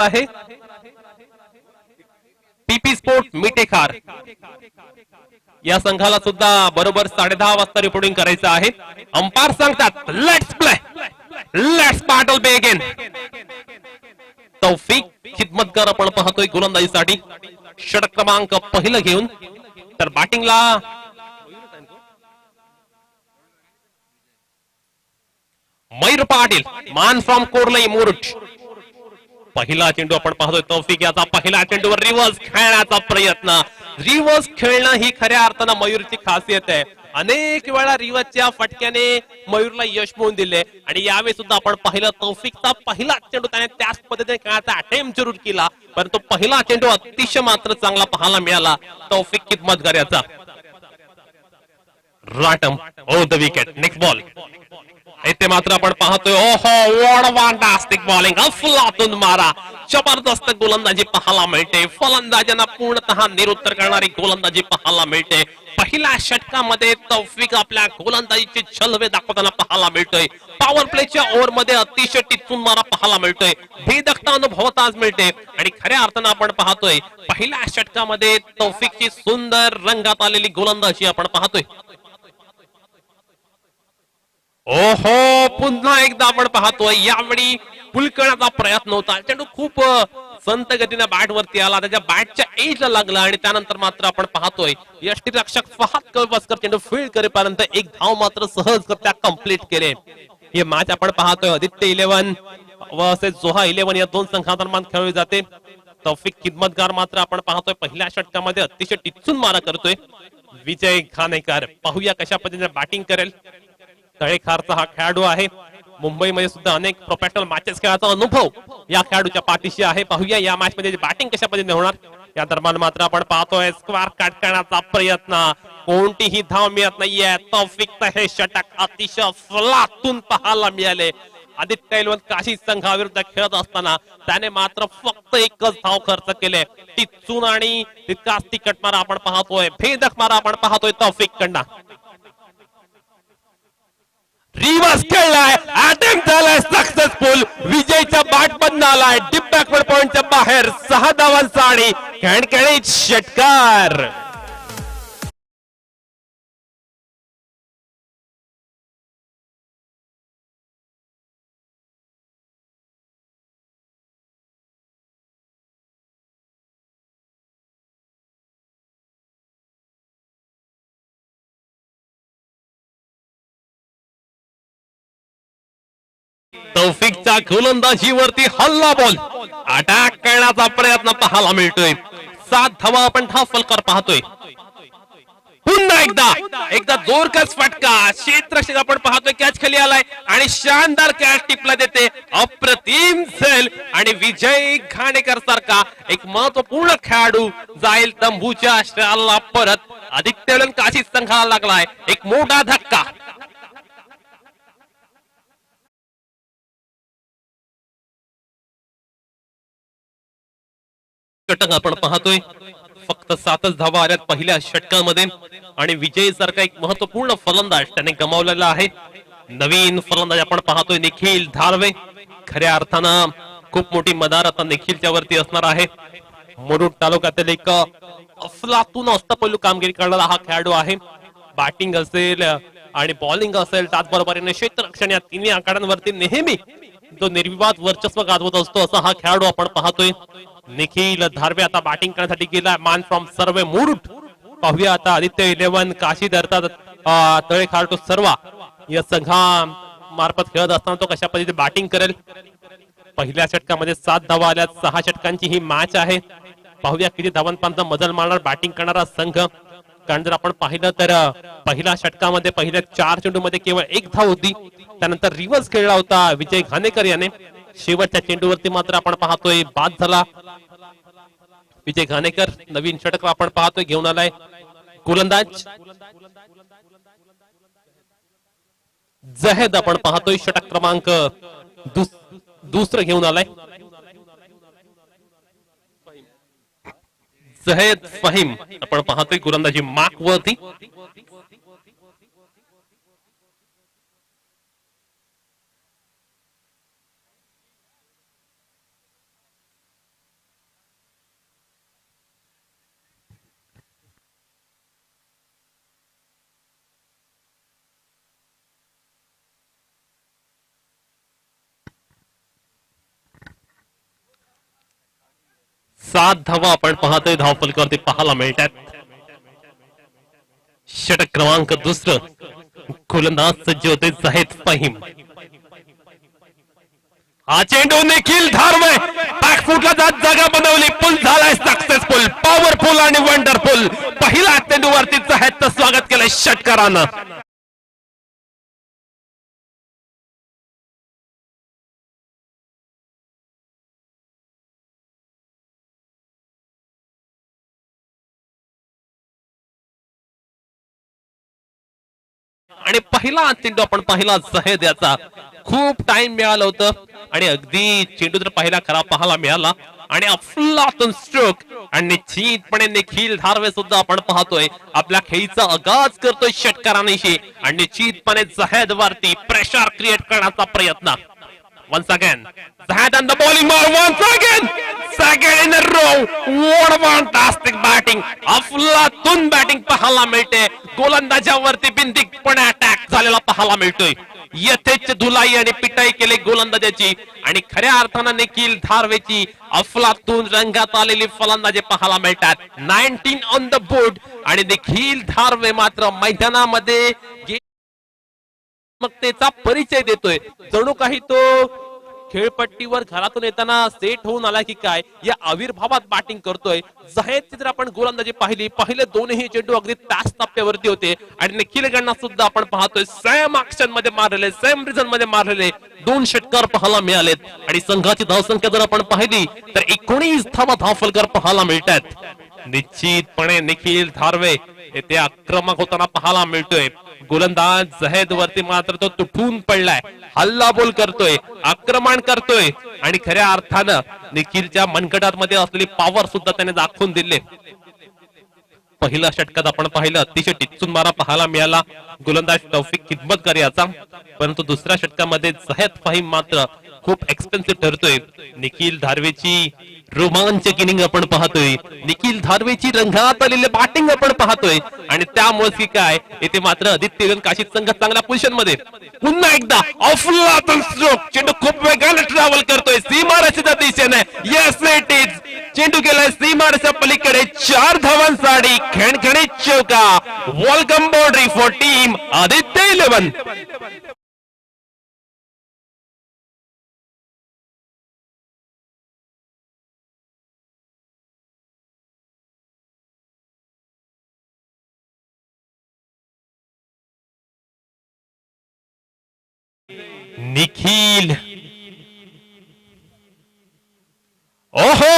आहे पीपी स्पोर्ट मिटेखार या संघाला सुद्धा बरोबर 10:30 वाजता रिपोर्टिंग करायचं आहे. अंपायर सांगतात let's play, let's battle begin. Taufiq खिदमतगार आपण पाहतोय गोलंदाजीसाठी षटक क्रमांक पहिलं घेऊन. तर बॅटिंगला मयूर पाटील, मान फ्रॉम कोरलई मुरुड. पहिला चेंडू आपण पाहतोय तौफिक याचा पहिला चेंडूवर रिव्हर्स खेळण्याचा प्रयत्न. रिव्हर्स खेळणं ही खऱ्या अर्थानं मयूरची खासियत आहे. अनेक वेळा रिव्हर्सच्या फटक्याने मयूरला यश मिळवून दिले आणि यावेळी सुद्धा आपण पाहिलं तौफिकचा पहिला चेंडू त्याने त्याच पद्धतीने खेळायचा अटेम्प्ट जरूर केला, परंतु पहिला चेंडू अतिशय मात्र चांगला पाहायला मिळाला तौफिक खिदमतगार याचा. राटम ओ द विकेट. नेक्स्ट बॉल इथे मात्र आपण पाहतोय ओहो व्हाट फॅन्टास्टिक बॉलिंग. अफलातून मारा, जबरदस्त गोलंदाजी पाहायला मिळते. फलंदाजांना पूर्णतः निरुत्तर करणारी गोलंदाजी पाहायला मिळते. पहिल्या षटकामध्ये तौफिक आपल्या गोलंदाजीचे छलवे दाखवताना पाहायला मिळतोय. पॉवर प्लेच्या ओव्हर मध्ये अतिशय टिचून मारा पाहायला मिळतोय. भेदकता अनुभवता आज मिळते आणि खऱ्या अर्थानं आपण पाहतोय पहिल्या षटकामध्ये तौफिकची सुंदर रंगात आलेली गोलंदाजी आपण पाहतोय. ओहो पुन्हा एकदा आपण पाहतोय यावेळी पुलकण्याचा प्रयत्न होता. चेंडू खूप संत गतीने बॅट वरती आला, त्याच्या बॅटच्या एजला लागला आणि त्यानंतर मात्र आपण पाहतोय यष्टीरक्षक फहद कळवसकर चेंडू फील्ड करेपर्यंत एक धाव मात्र सहजगत्या कंप्लीट केले. हे मॅच आपण पाहतोय आदित्य 11 व जोहा 11 या दोन संघांदरम्यान खेळली जाते. तौफिक खिदमतगार मात्र आपण पाहतोय पहिल्या षटकामध्ये अतिशय टिचून मारा करतोय. विजय घाणेकर पाहूया कशा पद्धतीने बॅटिंग करेल. तळेखारचा हा खेळाडू आहे. मुंबईमध्ये सुद्धा अनेक प्रोफेशनल मॅचेस खेळाचा अनुभव या खेळाडूच्या पाठीशी आहे. पाहूया या मॅच मध्ये बॅटिंग कशा पद्धतीने होणार. या दरम्यान मात्र आपण पाहतोय स्क्वेअर कट करण्याचा प्रयत्न, कोणतीही धाव मिळत नाहीये. तौफिक हे षटक अतिशय अफलातून पाहायला मिळाले. आदित्य 11 काशी संघाविरुद्ध खेळत असताना त्याने मात्र फक्त एकच धाव खर्च केले. टिचून आणि तितकाच तिकट मारा आपण पाहतोय, भेदक मारा आपण पाहतोय तौफिक कडनं. रिव्हर्स खेळलाय, अटेम्प्ट झालाय सक्सेसफुल. विजयचा बॅट बंद आलाय डीप बॅकवर्ड पॉइंटच्या बाहेर. 6 धावांचा आणि खणखणीत षटकार. तौफिकच्या गोलंदाजीवरती हल्ला बॉल अटॅक करण्याचा प्रयत्न पाहायला मिळतोय. 7 धावा आपण फलकर पाहतोय. पुन्हा एकदा जोरकस फटका, क्षेत्ररक्षक आपण पाहतोय कॅच खाली आलाय आणि शानदार कॅच टिपला देते. अप्रतिम झेल आणि विजय घाणेकर सारखा एक महत्वपूर्ण खेळाडू जाईल तंबूच्या आश्रयाला परत. आदित्य 11 काशी संघाला लागलाय एक मोठा धक्का. षटक आपण पाहतोय फक्त 7च धावा आल्यात पहिल्या षटकामध्ये आणि विजय सारखा एक महत्वपूर्ण फलंदाज त्याने गमावलेला आहे. नवीन फलंदाज आपण पाहतोय निखिल धारवे. खऱ्या अर्थानं खूप मोठी मदार आता निखिलच्या वरती असणार आहे. मुरुड तालुक्यातील एक अफलातून अष्टपैलू कामगिरी करणारा हा खेळाडू आहे. बॅटिंग असेल आणि बॉलिंग असेल त्याचबरोबरीने क्षेत्ररक्षण या तिन्ही आखाड्यांवरती नेहमी तो निर्विवाद वर्चस्व गाजवत असतो असा हा खेळाडू आपण पाहतोय. निखिल धारवे आता बॅटिंग करण्यासाठी गेला. मान फ्रॉम सर्वे मुरुड. पाहूया आता आदित्य 11 काशी धरतात तळेखार तो सर्वा या संघा मार्फत खेळत असताना तो कशा पद्धतीने बॅटिंग करेल. पहिल्या षटकामध्ये 7 धावा आल्या. 6 षटकांची ही मॅच आहे. पाहूया किती धावांपर्यंत मजल मारणार बॅटिंग करणारा संघ. कारण जर आपण पाहिलं तर पहिल्या षटकामध्ये पहिल्या 4 चेंडूमध्ये केवळ 1 धाव होती. त्यानंतर रिव्हर्स खेळला होता विजय घाणेकर याने. शेवटच्या चेंडूवरती मात्र आपण पाहतोय बाद झाला विजय घाणेकर. नवीन षटक आपण पाहतोय घेऊन आलाय गोलंदाज जहेद. आपण पाहतोय षटक क्रमांक दुसरं घेऊन आलाय जहेद फहीम. आपण पाहतोय गोलंदाजी मार्क वरती. 7 धावा आपण पाहतोय धावफलकावरती पाहायला मिळतात. षटक क्रमांक दुसरं गोलंदाज सज्ज होते जाहिद फाहीम. हा चेंडू निखिल धारवे बॅकफुटला जात जागा बनवली. पुल झालाय सक्सेसफुल, पॉवरफुल आणि वंडरफुल. पहिला चेंडूवरती जाहिदचं स्वागत केलंय षटकारानं. आणि पहिला चेंडू आपण पाहिला जाहिद याचा. खूप टाइम मिळालं होतं आणि अगदी चेंडू तर पहिला खरा पाहायला मिळाला आणि अफलातून स्ट्रोक. आणि निश्चितपणे निखिल धारवे सुद्धा आपण पाहतोय आपल्या खेळीचा आगाज करतोय षटकारांशी आणि निश्चितपणे जाहिद वरती प्रेशर क्रिएट करण्याचा प्रयत्न. Once again, Zahid on the bowling ball once again. Second in a row. What a fantastic batting. अफलातून बॅटिंग पाहायला मिळते. गोलंदाजावरती बिनदिकपणे अटॅक झालेला पाहायला मिळतोय. यथेच धुलाई आणि पिटाई केली गोलंदाजाची आणि खऱ्या अर्थानं निखिल धारवेची अफलातून रंगात आलेली फलंदाजी पाहायला मिळतात. 19 ऑन द बोर्ड आणि निखिल धारवे मात्र मैदानामध्ये मग त्याचा परिचय देतोय. जणू काही तो खेळपट्टीवर घरातून येताना सेट होऊन आला की काय या आविर्भावात बॅटिंग करतोय. जाहिदची जर आपण गोलंदाजी पाहिली, पहिले दोनही चेंडू अगदी त्याच टप्प्यावरती होते आणि निखिल गणना सुद्धा आपण पाहतोय सेम ऍक्शन मध्ये मारलेले, सेम रिझन मध्ये मारलेले 2 षटकार पाहायला मिळालेत. आणि संघाची धावसंख्या जर आपण पाहिली तर 19 धावा धावफलकार पाहायला मिळतात. निश्चितपणे निखिल धारवे येथे आक्रमक होताना पाहायला मिळतोय. गोलंदाज जाहिद वरती मात्र तो तुटून पडलाय, हल्ला बोल करतोय, आक्रमण करतोय आणि खऱ्या अर्थानं निखिलच्या मनगटामध्ये असलेली पॉवर सुद्धा त्याने दाखवून दिले. पहिल्या षटकात आपण पाहिलं अतिशय टिचून मारा पाहायला मिळाला गोलंदाज तौफिक खिदमतकर याचा. परंतु दुसऱ्या षटकामध्ये जाहिद फाहीम मात्र खूप एक्सपेन्सिव्ह ठरतोय. निखिल धारवेची रोमांचक इनिंग आपण पाहतोय, निखिल धारवेची रंगात आलेली बॅटिंग आपण पाहतोय आणि त्यामुळे की काय येथे मात्र आदित्य काशी संघ चांगल्या पोझिशन मध्ये. पुन्हा एकदा अफलातून स्ट्रोक, चेंडू खूप वेगाने ट्रॅव्हल करतोय सीमारेषेच्या दिशेने. येस इट इज, चेंडू गेलाय सीमारेषेच्या पलीकडे. 4 धावांसाठी खणखणीत चौका. Welcome boundary for team Aditya 11. Nikhil, ओहो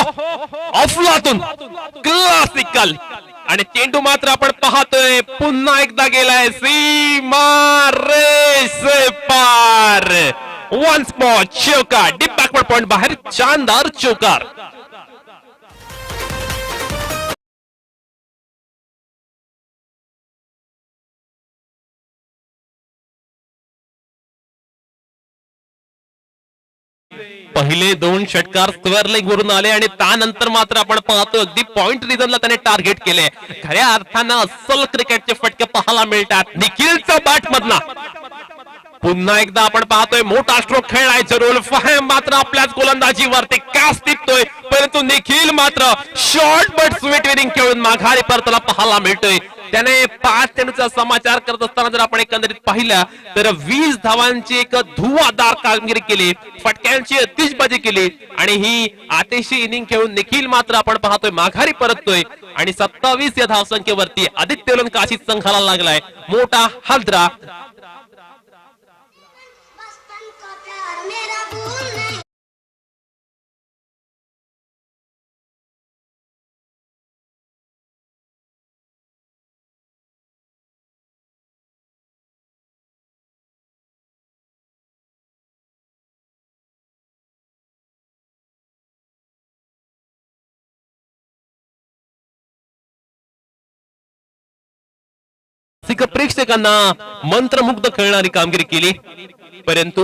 अफलातून क्लासिकल आणि चेंडू मात्र आपण पाहतोय पुन्हा एकदा गेलाय सीमा रेषे पार. वन स्पॉट चौकार, डीप बॅकवर्ड पॉइंट बाहेर, शानदार चौकार. पहिले 2 षटकार स्क्वेअर लेग वरून आले आणि त्यानंतर मात्र आपण पाहतो अगदी पॉइंट रिझनला त्याने टार्गेट केले. खऱ्या अर्थानं अस्सल क्रिकेटचे फटके पाहायला मिळतात निखिलचा बॅट मधला. पुन्हा एकदा आपण पाहतोय मोठा स्ट्रोक खेळलाय जरूर. फाहीम मात्र आपल्याच गोलंदाजीवरती कास टिपतोय, परंतु निखिल मात्र शॉर्ट बट स्वीट इनिंग खेळून माघारी परतला पाहायला मिळतोय. त्याने 5 चेंडूचा समाचार करत असताना जर आपण एकंदरीत पाहिलं तर 20 धावांची एक धुवाधार कामगिरी केली, फटक्यांची अतिशबाजी केली आणि ही आतिशी इनिंग खेळून निखिल मात्र आपण पाहतोय माघारी परततोय आणि 27 या धावसंख्येवरती आदित्य काशी संघाला लागलाय मोठा हादरा. प्रेक्षकांना मंत्रमुग्ध खेळणारी कामगिरी केली, परंतु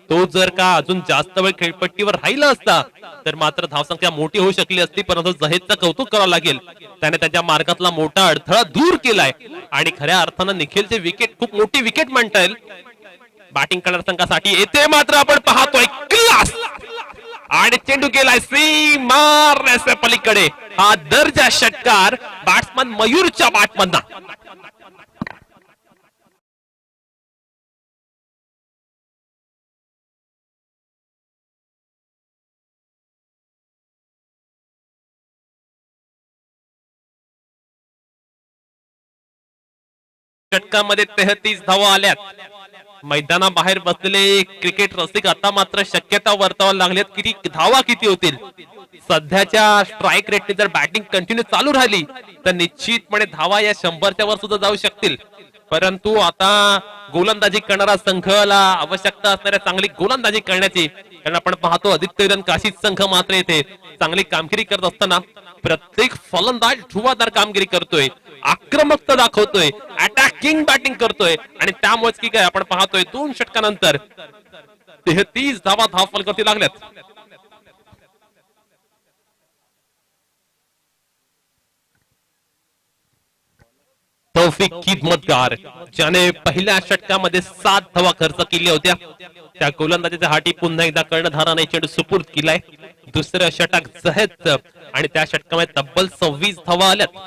तो जर का अजून जास्त वेळ खेळपट्टीवर राहिला असता तर मात्र धावसंख्या मोठी होऊ शकली असती. परंतु जाहिदचं कौतुक करावं लागेल, त्याने त्याच्या मार्गातला मोठा अडथळा दूर केलाय आणि खऱ्या अर्थानं निखिलचे विकेट खूप मोठी विकेट म्हणता येईल बॅटिंग करणाऱ्या संघासाठी. येथे मात्र आपण पाहतोय क्लास आणि चेंडू गेलाय सीमारेषे पलीकडे. हा दर्जा षटकार बॅट्समन मयूरच्या बॅटमधनं. षटकामध्ये 33 धावा आल्यात. मैदानाबाहेर बसलेले क्रिकेट रसिक आता मात्र शक्यता वर्तवायला लागल्यात की धावा किती होतील. सध्याच्या स्ट्राईक रेटने जर बॅटिंग कंटिन्यू चालू राहिली तर निश्चितपणे धावा या 100च्या वर सुद्धा जाऊ शकतील. परंतु आता गोलंदाजी करणारा संघाला आवश्यकता असणाऱ्या चांगली गोलंदाजी करण्याची, कारण आपण पाहतो आदित्य विरन काशीद संघ मात्र येथे चांगली कामगिरी करत असताना प्रत्येक फलंदाज धुवाधार कामगिरी करतोय, आक्रमकता दाखवतोय, अटॅकिंग बॅटिंग करतोय. आणि त्यामुळेच की काय आपण पाहतोय 2 षटकानंतर 33 धावा धावफलकावरती लागल्यात. तौफिक खिदमतगार ज्याने पहिल्या षटकामध्ये 7 धावा खर्च केल्या होत्या, त्या गोलंदाजीच्या हाती पुन्हा एकदा कर्णधाराने चेंडू सुपूर्द केलाय. दुसरं षटक जहेद आणि त्या षटकामध्ये तब्बल 26 धावा आल्यात.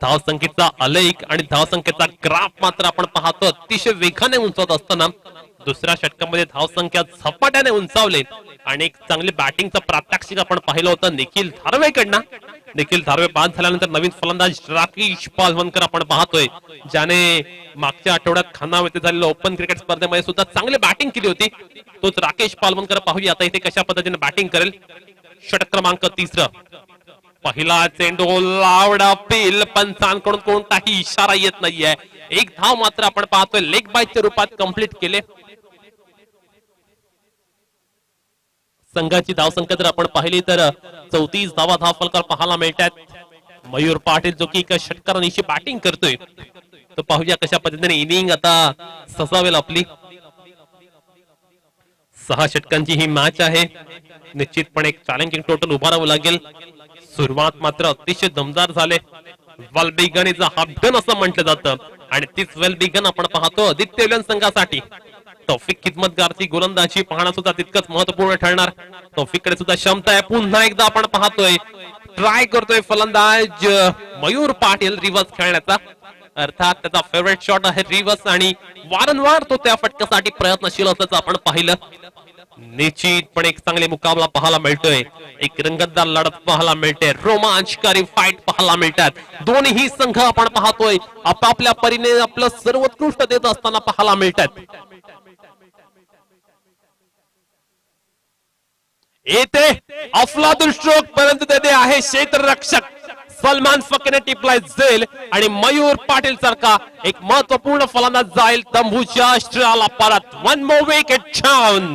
धावसंख्येचा आलेख आणि धावसंख्येचा ग्राफ मात्र आपण पाहतो अतिशय वेगाने उंचावत असताना दुसऱ्या षटकामध्ये धावसंख्या झपाट्याने उंचावले आणि एक चांगली बॅटिंगचं प्रात्यक्षिक आपण पाहिलं होतं निखिल धारवेकडनं. निखिल धारवे बाद झाल्यानंतर नवीन फलंदाज राकेश पालवणकर आपण पाहतोय, ज्याने मागच्या आठवड्यात खानाव येथे झालेल्या ओपन क्रिकेट स्पर्धेमध्ये सुद्धा चांगली बॅटिंग केली होती. तोच राकेश पालवणकर पाहूया आता इथे कशा पद्धतीने बॅटिंग करेल. षटक क्रमांक 3. पहिला चेंडू लावडा पील, पंचांकडून कोणताही इशारा येत नाहीये. एक धाव मात्र आपण पाहतोय लेग बायच्या रूपात कंप्लीट केले. संघाची धावसंख्या जर आपण पाहिली तर 34 धावा धावफलकावर पाहायला मिळतात. मयूर पाटील जो की एका षटकारानिशी बॅटिंग करतोय, तर पाहूया कशा पद्धतीने इनिंग आता सजावेल आपली. 6 षटकांची ही मॅच आहे. निश्चितपणे एक चॅलेंजिंग टोटल उभारावं लागेल. सुरुवात मात्र अतिशय दमदार झाले. Well begun is a half असं म्हटलं जातं आणि तीच वेल बिगन आपण पाहतो आदित्य विलन संघासाठी. तौफिक खिदमतगारची गोलंदाजी पाहणं सुद्धा तितकंच महत्वपूर्ण ठरणार. तौफिककडे सुद्धा क्षमता आहे. पुन्हा एकदा आपण पाहतोय ट्राय करतोय फलंदाज मयूर पाटील रिव्हर्स खेळण्याचा, अर्थात त्याचा फेवरेट शॉट आहे रिव्हर्स आणि वारंवार तो त्या फटक्यासाठी प्रयत्नशील असल्याचं आपण पाहिलं. निश्चितपणे एक चांगले मुकाबला पाहायला मिळतोय, एक रंगतदार लढत पाहायला मिळते, रोमांचकारी फाईट पाहायला मिळतात. दोन्ही संघ आपण पाहतोय आपापल्या परीने आपलं सर्वोत्कृष्ट देत असताना पाहायला मिळतात. येथे अफलातून स्ट्रोक परंतु तेथे आहे क्षेत्ररक्षक सलमान फकीने टिपलाय झेल आणि मयूर पाटील सारखा एक महत्वपूर्ण फलंदाज जाईल तंबूच्या अस्त्राला परत. 1 more wicket down.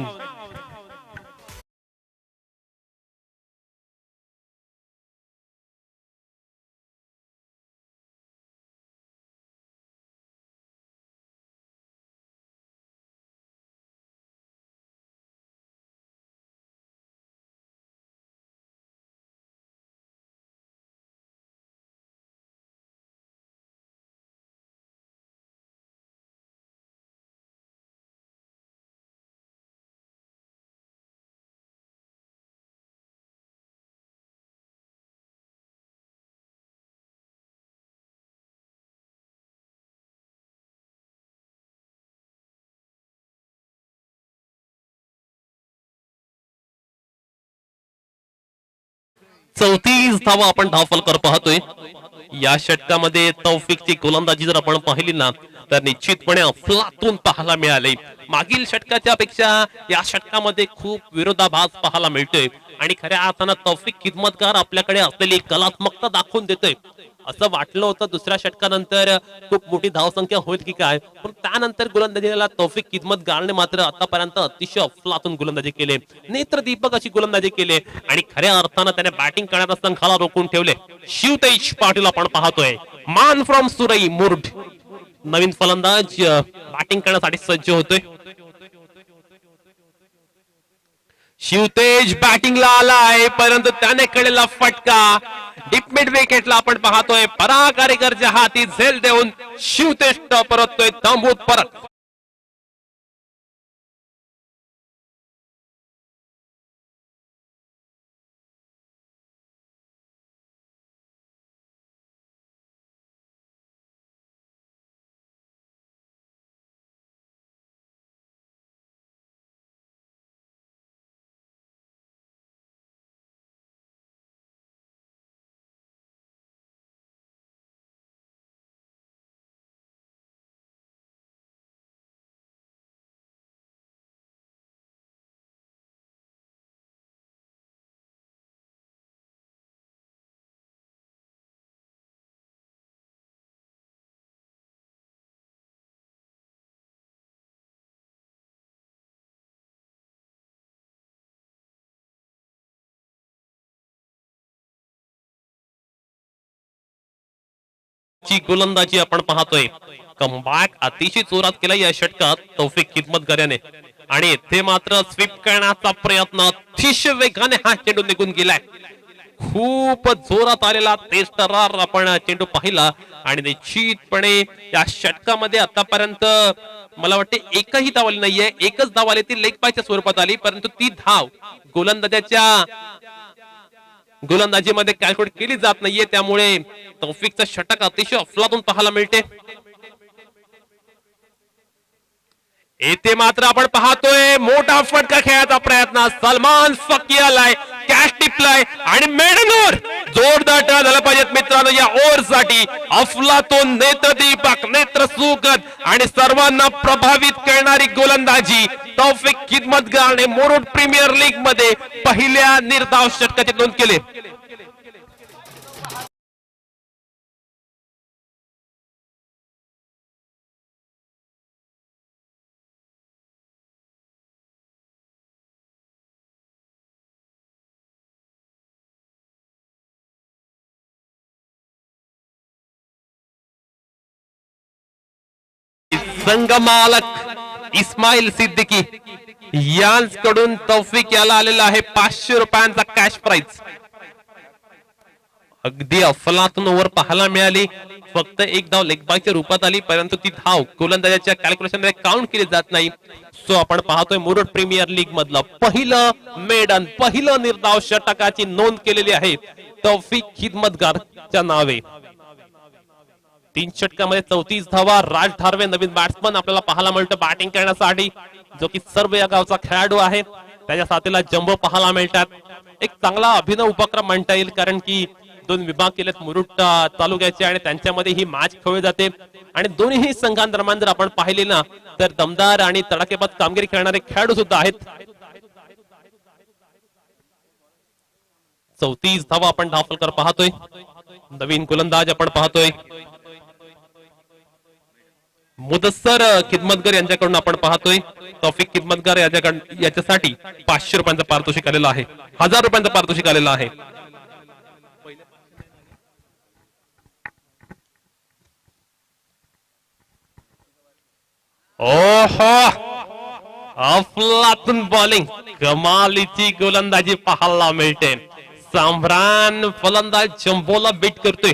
चौतीस धावा आपण धावफलकावर पाहतोय. या षटकामध्ये तौफिकची गोलंदाजी जर आपण पाहिली ना तर निश्चितपणे अफलातून पाहायला मिळाले. मागील षटकाच्या पेक्षा या षटकामध्ये खूप विरोधाभास पाहायला मिळतोय आणि खऱ्या अर्थानं तौफिक खिदमतगार आपल्याकडे असलेली कलात्मकता दाखवून देतोय. असं वाटलं होतं दुसऱ्या षटकानंतर खूप मोठी धावसंख्या होईल की काय, पण त्यानंतर गोलंदाजीला तौफिक खिदमतगारने मात्र आतापर्यंत अतिशय अफलातून गोलंदाजी केले, नेत्रदीपक अशी गोलंदाजी केले आणि खऱ्या अर्थानं त्याने बॅटिंग करणाऱ्या संघाला रोखून ठेवले. शिवतेज पाटील आपण पाहतोय, मान फ्रॉम सुरई मुर्ड, नवीन फलंदाज बॅटिंग करण्यासाठी सज्ज होतोय. शिवतेज बॅटिंगला आलाय परंतु त्याने केलेला फटका डीप मिड विकेटला आपण पाहतोय. पराकारीकरच्या हाती झेल देऊन शिवतेज परततोय तंबूत परत. ची गोलंदाजी आपण पाहतोय. कमबॅक अतिशय जोरात केला या षटकात तौफिक खिदमतगर याने आणि इथे मात्र स्वीप करण्याचा प्रयत्न अतिशय वेगाने हा चेंडू निघून गेलाय. खूप जोरात आलेला तेजतर्रार आपण चेंडू पाहिला आणि निश्चितपणे या षटकामध्ये आतापर्यंत मला वाटते एकही धाव आली नाहीये. एकच धाव आली ती लेग बायच्या स्वरूपात आली, परंतु ती धाव गोलंदाजीमध्ये कॅल्क्युलेट केली जात नाहीये. त्यामुळे तौफिकचं षटक अतिशय अफलातून पाहायला मिळते. येथे मात्र आपण पाहतोय मोठा फटका खेळायचा प्रयत्न. सलमान फकी आलाय, कॅच टिपलाय आणि मेडनोर जोरदार टर्न झाला पाहिजेत मित्रांनो या ओव्हर साठी. अफलातून नेत्रदीपक, नेत्र सुगत आणि सर्वांना प्रभावित करणारी गोलंदाजी तौफिक खिदमतगारने मुरुड प्रीमियर लीग मध्ये पहिल्या निर्धाव षटकाची नोंद केली. संघमालक इस्माईल सिद्दीकी यांकडून तौफिक याला आलेला आहे 500 रुपयांचा कॅश प्राइज. अगदी अफलातून ओव्हर पाहायला मिळाली. फक्त एक धाव लेगबायच्या रूपात आली, परंतु ती धाव गोलंदाजाच्या कॅल्क्युलेशन मध्ये काउंट केली जात नाही. सो आपण पाहतोय मुरुड प्रीमियर लीग मधलं पहिलं निर्धाव षटकाची नोंद केलेली आहे तौफिक खिदमतगारच्या नावे. 3 षटकामध्ये 34 धावा. राज ठारवे नवीन बॅट्समन आपल्याला पाहायला मिळतो बॅटिंग करण्यासाठी, जो की सर्व या गावचा खेळाडू आहे. त्याच्या साथीला जम्बो पाहायला मिळतात. एक चांगला अभिनव उपक्रम म्हणता येईल, कारण की 2 विभाग केलेत मुरुड तालुक्याचे आणि त्यांच्यामध्ये ही मॅच खेळली जाते. आणि दोन्ही संघांदरम्यान जर आपण पाहिले ना तर दमदार आणि तडाखेबाज कामगिरी खेळणारे खेळाडू सुद्धा आहेत. 34 धावा आपण धावफलकर पाहतोय. नवीन गोलंदाज आपण पाहतोय मुदस्सर खिदमतगर यांच्याकडून आपण पाहतोय. तौफिक खिदमतगर याच्यासाठी 500 रुपयांचं पारितोषिक आलेलं आहे. 1000 रुपयांचं पारितोषिक आलेलं आहे. ओहो, अफलातून बॉलिंग, कमालीची गोलंदाजी पाहायला मिळते. साम्रान फलंदाज जम्बोला बीट करतोय.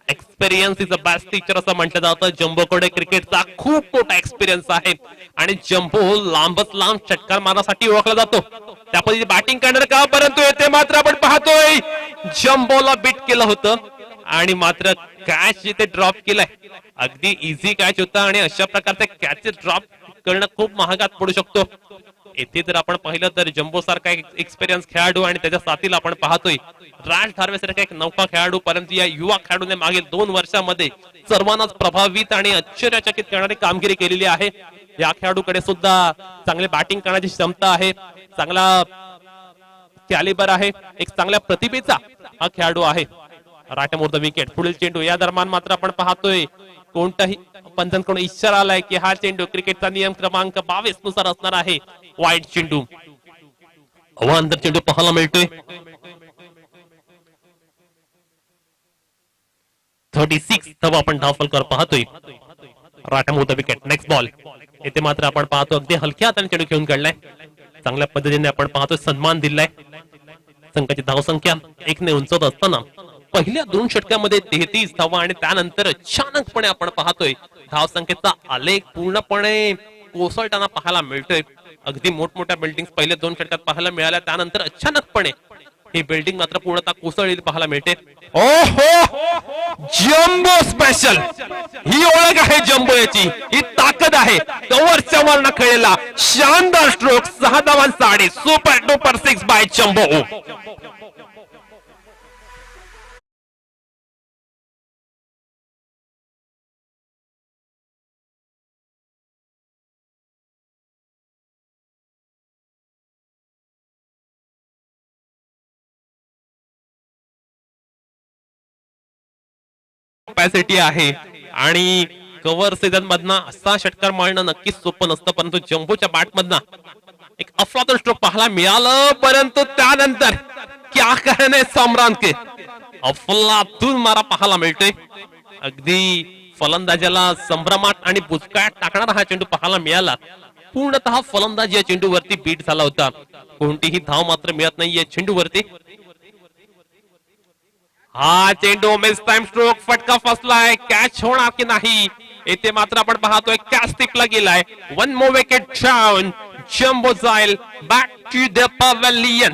Experience is a best teacher असं म्हटलं जातं. जम्बोकडे क्रिकेटचा खूप मोठा एक्सपिरियन्स आहे आणि जम्बो लांबच लांब षटकार मारण्यासाठी ओळखला जातो. त्या पद्धतीने बॅटिंग करणार का, परंतु येथे मात्र आपण पाहतोय जम्बोला बीट केलं होतं आणि मात्र कॅच इथे ड्रॉप केलाय. अगदी इझी कॅच होता आणि अशा प्रकारचे कॅचेस ड्रॉप करणं खूप महागात पडू शकतो. येथे जर आपण पाहिलं तर जम्बो सारखा एक एक्सपिरियन्स खेळाडू आणि त्याच्या साथीला आपण पाहतोय राज ठारवे सारखा एक नौका खेळाडू, परंतु या युवा खेळाडूने मागील 2 वर्षामध्ये सर्वांनाच प्रभावित आणि आश्चर्यचकित करणारी कामगिरी केलेली आहे. या खेळाडूकडे सुद्धा चांगले बॅटिंग करण्याची क्षमता आहे, चांगला कॅलिबर आहे, एक चांगल्या प्रतिभेचा हा खेळाडू आहे. राटमोर द विकेट, पुढील चेंडू. या दरम्यान मात्र आपण पाहतोय कोणताही पंचांकडून इशारा आलाय की हा चेंडू क्रिकेटचा नियम क्रमांक 22 नुसार असणार आहे. वाईट चेंडू, अवांतर चेंडू पाहायला मिळतोय. 36 धावा आपण धावफलकर पाहतोय. राटमोर द विकेट. Next ball. येथे मात्र आपण पाहतो अगदी हलक्या हाताने चेंडू घेऊन काढलाय. चांगल्या पद्धतीने आपण पाहतोय सन्मान दिलाय. संघाची धावसंख्या 1 ने उंचवत असताना पहिल्या 2 षटकामध्ये 33 धावा आणि त्यानंतर अचानकपणे आपण पाहतोय धावसंख्येचा आलेख पूर्णपणे कोसळताना पाहायला मिळतोय. अगदी मोठमोठ्या बिल्डिंग पहिल्या 2 षटकात पाहायला मिळाल्या, त्यानंतर अचानकपणे ही बिल्डिंग मात्र पूर्णतः कोसळलेली पाहायला मिळते. ओहो, जम्बो स्पेशल, ही ओळख आहे जम्बो याची, ही ताकद आहे. कव्हरच्या वरनं खेळलेला शानदार स्ट्रोक, 6 धावांसाठी super duper 6 by Jumbo. Capacity आहे आणि कव्हर सीझन मधना असा षटकार मारणं नक्कीच सोपं नसतं, परंतु जम्बोच्या बॅट मधना एक अफलातून स्ट्रोक पाहायला मिळालं. परंतु त्यानंतर क्या करणे साम्रान के अफलातून मारा पाहायला मिळतोय. अगदी फलंदाजाला संभ्रमात आणि बुचकाट टाकणारा हा चेंडू पाहायला मिळाला. पूर्णतः फलंदाज या चेंडूवरती बीट झाला होता. कोणतीही धाव मात्र मिळत नाही या चेंडूवरती. हा चेंडू मिस टाइम स्ट्रोक, फटका फसलाय. कॅच होणार की नाही येथे मात्र आपण पाहतोय कॅच टिपला गेलाय. One more wicket down. Jumbo जाईल back to the pavilion.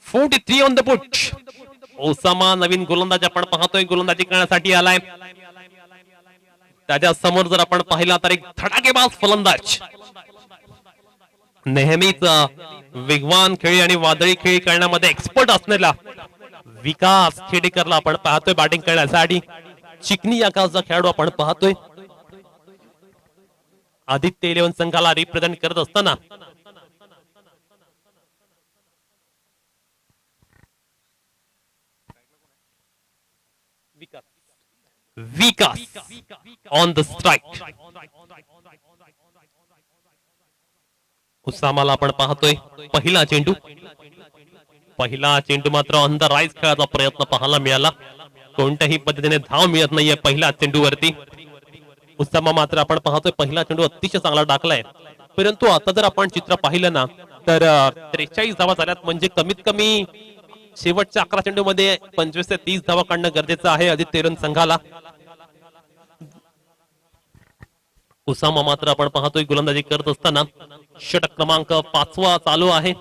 (43 on the put). Osama नवीन गोलंदाज आपण पाहतोय गोलंदाजी करण्यासाठी आलाय. त्याच्या समोर जर आपण पाहिला तर एक धडाकेबाज फलंदाज, नेहमीच वेगवान खेळी आणि वादळी खेळी करण्यामध्ये एक्सपर्ट असलेला विकास खेडेकरला आपण पाहतोय बॅटिंग करण्यासाठी. चिकनी आकाशचा खेळाडू आपण पाहतोय. आदित्य 11 संघाला रिप्रेझेंट करत असताना विकास ऑन द स्ट्राइक. उसामाला आपण पाहतोय पहिला चेंडू मात्र ऑन द राईज खेळाचा प्रयत्न पाहायला मिळाला. कोणत्याही पद्धतीने धाव मिळत नाहीये पहिल्या चेंडूवरती. उसामा मात्र आपण पाहतोय पहिला चेंडू अतिशय चांगला टाकलाय. परंतु आता जर आपण चित्र पाहिलं ना तर 43 धावा झाल्यात. म्हणजे कमीत कमी शेवटच्या 11 चेंडू मध्ये 25 ते 30 धावा काढणं गरजेचं आहे आदित्य 11 संघाला. उसामा मात्र आपण पाहतोय गोलंदाजी करत असताना षटक क्रमांक 5वा चालू आहे.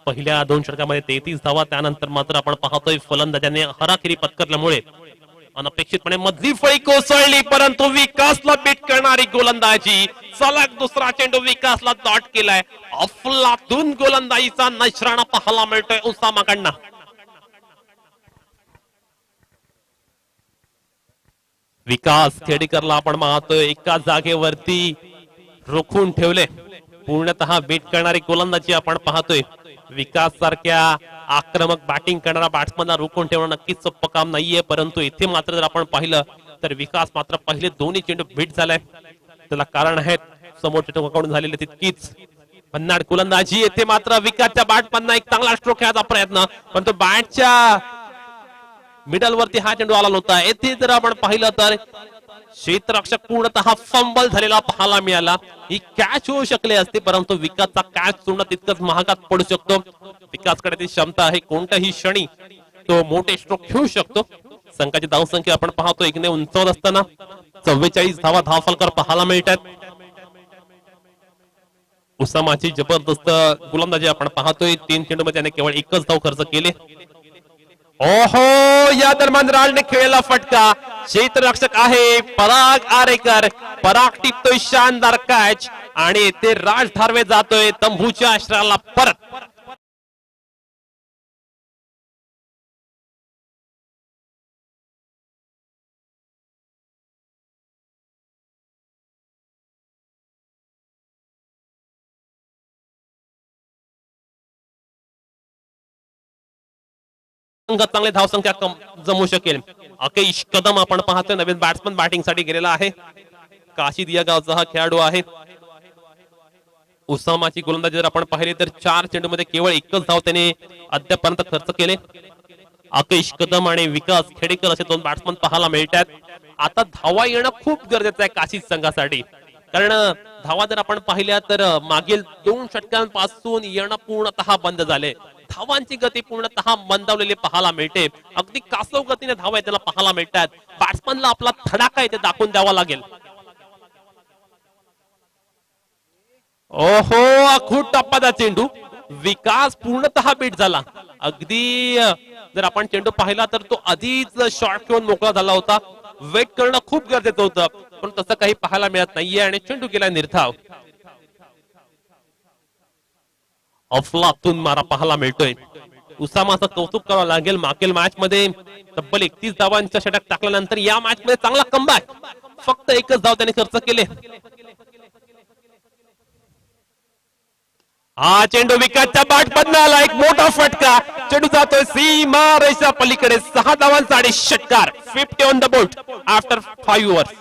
पहिल्या 2 षटकामध्ये 33 धावा. त्यानंतर मात्र आपण पाहतोय फलंदाजाने हराखिरी पत्करल्यामुळे अनपेक्षितपणे मधली फळी कोसळली. परंतु विकासला बीट करणारी गोलंदाजी. सलग दुसरा चेंडू विकासला डॉट केलाय. अफलातून गोलंदाजीचा नजराणा पाहायला मिळतोय उसामाकडनं. विकास खेडेकरला आपण पाहतोय एका जागेवरती रोखून ठेवले. पूर्णतः बीट करणारी गोलंदाजी आपण पाहतोय. विकास सारख्या आक्रमक बॅटिंग करणारा बॅट्समनला रोखून ठेवणं नक्कीच सोपं काम नाहीये. परंतु इथे मात्र जर आपण पाहिलं तर विकास मात्र पहिले दोन्ही चेंडू बीट झालाय. त्याला कारण आहे समोरच्या टोकाकडून झालेले तितकीच भन्नाट गोलंदाजी. येथे मात्र विकासच्या बॅटमधनं एक चांगला स्ट्रोक खेळायचा प्रयत्न, परंतु बॅटच्या मिडल वरती हा चेंडू आला नव्हता. येथे जर आपण पाहिलं तर क्षेत्ररक्षक पूर्णतः फंबल झालेला पाहायला मिळाला. ही कॅच होऊ शकले असते, परंतु विकासचा कॅच सोडणं तितकंच महागात पडू शकतो. विकासकडे ती क्षमता आहे, कोणत्याही क्षणी तो मोठे स्ट्रोक खेळू शकतो. संघाची धावसंख्या आपण पाहतो 1 ने उंचावत असताना 44 धावा धावफलकार पाहायला मिळतात. उसामाची जबरदस्त गोलंदाजी आपण पाहतोय. 3 चेंडूमध्ये त्याने केवळ 1च धाव खर्च केले. ओहो, या दरम्यान राजने खेळलेला फटका. क्षेत्ररक्षक आहे पराग आरेकर. पराग टिपतोय शानदार कॅच आणि ते राज धारवे जातोय तंबूच्या आश्रयाला परत. चांगले धावसंख्या जमू शकेल. अकेश कदम आपण पाहतोय नवीन बॅट्समन बॅटिंग साठी गेलेला आहे. काशी दिया गावचा हा खेळाडू आहे. उसामाची गोलंदाजी जर आपण पाहिली तर 4 चेंडूमध्ये केवळ 1च धाव त्याने अद्यापर्यंत खर्च केले. अकेश कदम आणि विकास खेडेकर असे 2 बॅट्समन पाहायला मिळतात. आता धावा येणं खूप गरजेचं आहे काशी संघासाठी. कारण धावा जर आपण पाहिल्या तर मागील 2 षटकांपासून येणं पूर्णतः बंद झाले. धावांची गती पूर्णतः मंदावलेली पाहायला मिळते. अगदी कासव गतीने धावा त्याला पाहायला मिळतात. बॅट्समनला आपला धडाका इथे दाखवून द्यावा लागेल. ओहो, अखूट टप्पाचा चेंडू, विकास पूर्णतः बीट झाला. अगदी जर आपण चेंडू पाहिला तर तो आधीच शॉर्ट घेऊन मोकळा झाला होता. वेट करणं खूप गरजेचं होतं, पण तसं काही पाहायला मिळत नाहीये आणि चेंडू गेला निर्धाव. अफलातून मारा पाहायला मिळतोय. उसामाचं कौतुक करावं लागेल. मागील मॅच मध्ये तब्बल 31 धावांच्या षटक टाकल्यानंतर या मॅच मध्ये चांगला कमबॅक. फक्त एकच धाव त्याने खर्च केले. हा चेंडू विकेटच्या बॅटमधून आला, एक मोठा फटका. चेंडू जातोय सीमा रेषा पलीकडे. 6 धावांचा आणि षटकार. 50 on the board after 5 overs.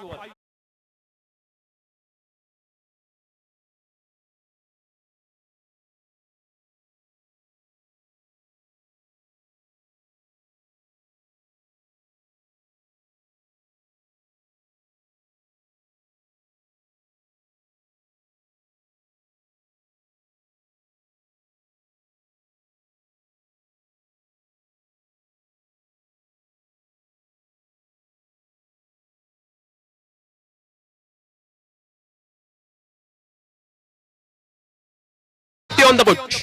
On the board.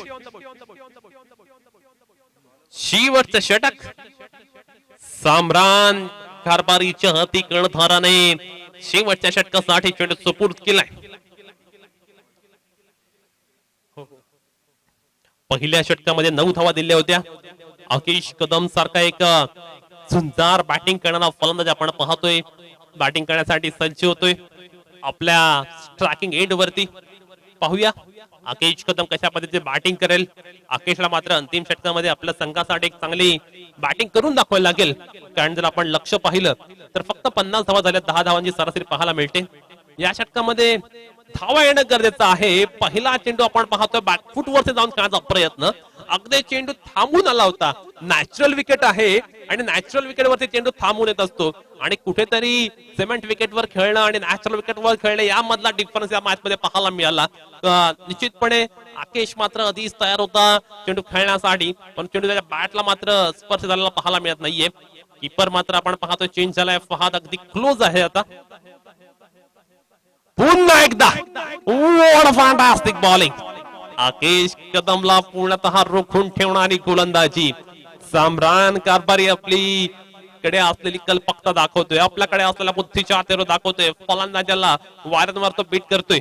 शेवटचं षटक साम्रान कारभारीच्या हाती कर्णधाराने शेवटच्या षटकासाठी चेंडू सुपूर्द केलाय. पहिल्या षटकामध्ये 9 धावा दिल्या होत्या. आकेश कदम सारखा एक झुंजार बॅटिंग करणारा फलंदाज आपण पाहतोय. बॅटिंग करण्यासाठी सज्ज होतोय आपल्या स्ट्रायकिंग एंड वरती. पाहूया आकेश कदम कशा पद्धतीने बॅटिंग करेल. आकेशला मात्र अंतिम षटकामध्ये आपल्या संघासाठी एक चांगली बॅटिंग करून दाखवायला लागेल. कारण जर आपण लक्ष पाहिलं तर फक्त 50 धावा झाल्या. 10 धावांची सरासरी पाहायला मिळते. या षटकामध्ये धावा येणं गरजेचं आहे. पहिला चेंडू आपण पाहतोय बॅकफुट वरती जाऊन खेळण्याचा प्रयत्न. अगदी चेंडू थांबून आला होता. नॅचरल विकेट आहे आणि नॅचरल विकेट वरती चेंडू थांबून येत असतो आणि कुठेतरी सिमेंट विकेटवर खेळणं आणि नॅचरल विकेटवर खेळणं यामधला डिफरन्स या मॅच मध्ये पाहायला मिळाला. निश्चितपणे आकेश मात्र आधीच तयार होता चेंडू खेळण्यासाठी, पण चेंडू त्याच्या बॅटला मात्र स्पर्श झालेला पाहायला मिळत नाहीये. कीपर मात्र आपण पाहतोय चेंज झालाय. फहाद अगदी क्लोज आहे आता. पुन्हा एकदा फॅन्टास्टिक बॉलिंग. आकेश कदमला पूर्णतः रोखून ठेवणारी गोलंदाजी. साम्रान कारभारी आपली कडे असलेली कल्पकता दाखवतोय. आपल्याकडे असलेला बुद्धीचा तेरो दाखवतोय. फलंदाजाला वारंवार तो बीट करतोय.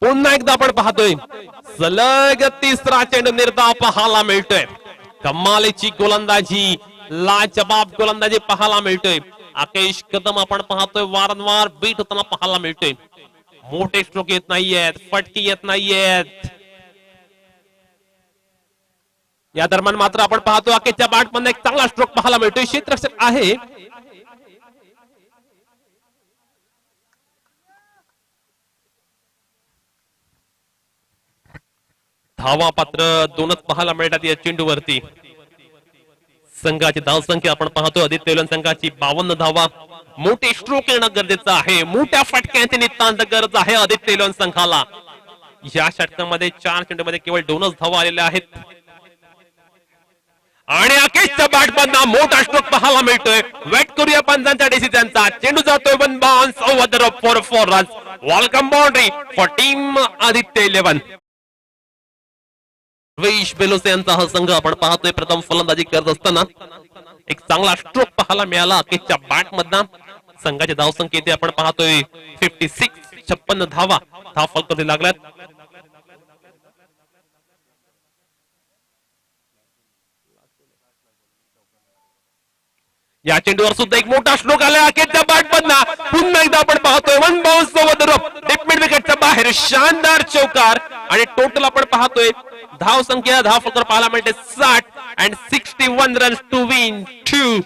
पुन्हा एकदा आपण पाहतोय सलग तिसरा चेंडू निर्धाव पाहायला मिळतोय. कमालीची गोलंदाजी, लाजबाब गोलंदाजी पाहायला मिळतोय. आकेश कदम आपण पाहतोय वारंवार बीट होताना पाहायला मिळतोय. मोठे स्ट्रोक येत नाहीयेत, फटकी येत नाहीयेत. या दरम्यान मात्र आपण पाहतो आकेशच्या बॅटमधून एक चांगला स्ट्रोक पाहायला मिळतोय. क्षेत्ररक्षक आहे. धावा पात्र 2च पाहायला मिळतात या चेंडूवरती. संघाची धावसंख्या आपण पाहतो आदित्य तेलन संघाची 52 धावा. मोठे स्ट्रोक येणं गरजेचं आहे. मोठ्या फटक्यांची नितांत गरज आहे आदित्य तेलन संघाला. या षटकामध्ये 4 चेंडूमध्ये केवळ 2च धावा आलेल्या आहेत आणि आकेशच्या बॅटमधनं मोठा स्ट्रोक पाहायला मिळतोय. वेट करूया पंचांच्या डिसिजनचा. चेंडू जातोय 1 bounce over the rough for 4 runs. Welcome boundary for team Aditya 11. Ravish Belose यांचा हा संघ आपण पाहतोय प्रथम फलंदाजी करत असताना एक चांगला स्ट्रोक पाहायला मिळाला आकेशच्या बॅट मधनं. संघाची धावसंख्या आपण पाहतोय 56. 56 धावा फलकामध्ये लागल्यात. या चेंडूवर सुद्धा एक मोठा स्ट्रोक आला आकेशच्या बॅटमधनं. पुन्हा एकदा आपण पाहतोय 1 bounce over the rough. Deep mid विकेटच्या बाहेर शानदार चौकार आणि टोटल आपण पाहतोय धाव संख्या फलकावर पाहायला मिळते 60 and 61 रन्स टू विन 2.